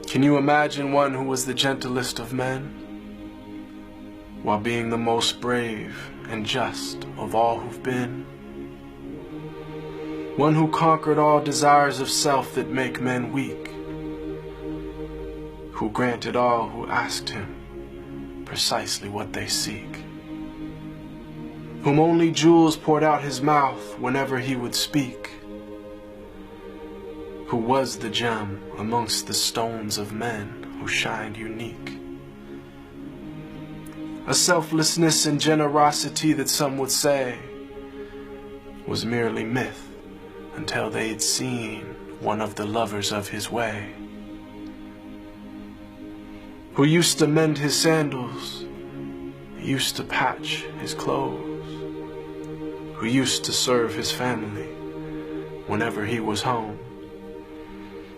Can you imagine one who was the gentlest of men, while being the most brave and just of all who've been? One who conquered all desires of self that make men weak, who granted all who asked him precisely what they seek, whom only jewels poured out his mouth whenever he would speak, who was the gem amongst the stones of men who shined unique. A selflessness and generosity that some would say was merely myth until they'd seen one of the lovers of his way, who used to mend his sandals, used to patch his clothes, who used to serve his family whenever he was home,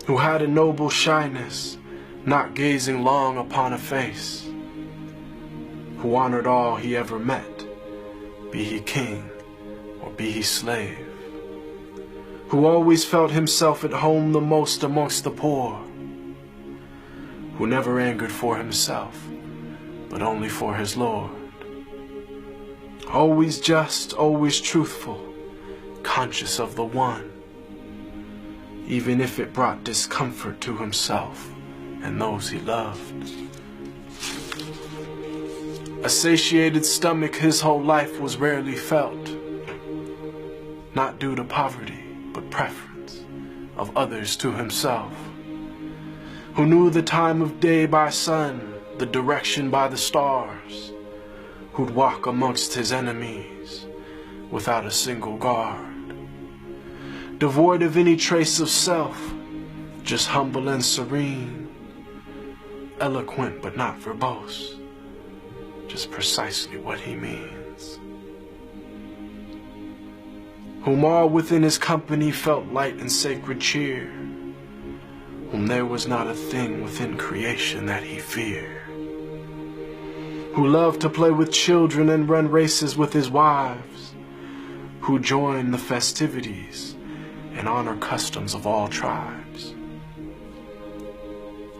who had a noble shyness, not gazing long upon a face, who honored all he ever met, be he king or be he slave, who always felt himself at home the most amongst the poor, who never angered for himself, but only for his Lord, always just, always truthful, conscious of the one, even if it brought discomfort to himself and those he loved. A satiated stomach his whole life was rarely felt, not due to poverty, but preference of others to himself, who knew the time of day by sun, the direction by the stars, who'd walk amongst his enemies without a single guard, devoid of any trace of self, just humble and serene, eloquent but not verbose, just precisely what he means, whom all within his company felt light and sacred cheer, whom there was not a thing within creation that he feared, who loved to play with children and run races with his wives, who joined the festivities and honor customs of all tribes.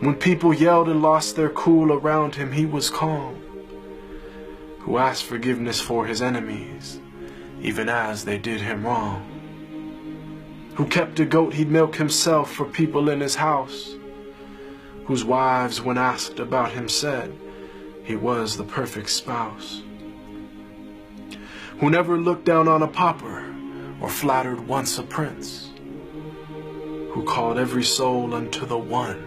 When people yelled and lost their cool around him, he was calm, who asked forgiveness for his enemies, even as they did him wrong, who kept a goat he'd milk himself for people in his house, whose wives, when asked about him, said he was the perfect spouse, who never looked down on a pauper or flattered once a prince, who called every soul unto the one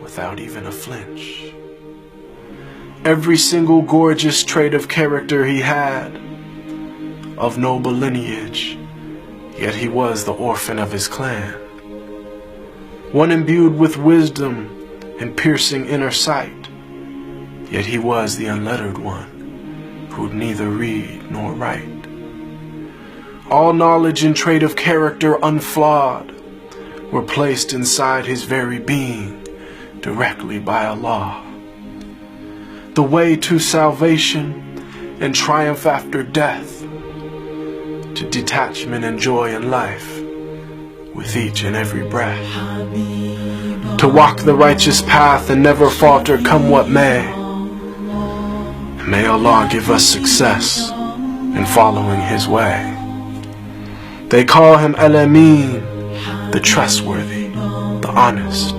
without even a flinch. Every single gorgeous trait of character he had, of noble lineage, yet he was the orphan of his clan, one imbued with wisdom and piercing inner sight, yet he was the unlettered one, who'd neither read nor write. All knowledge and trait of character unflawed were placed inside his very being directly by Allah. The way to salvation and triumph after death, to detachment and joy in life with each and every breath, to walk the righteous path and never falter come what may. May Allah give us success in following his way. They call him Al-Amin, the trustworthy, the honest,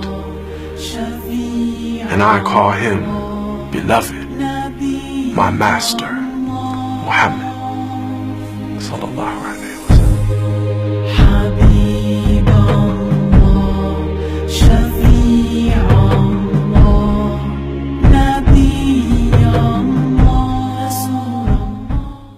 and I call him beloved, my master, Muhammad sallallahu alaihi wasallam.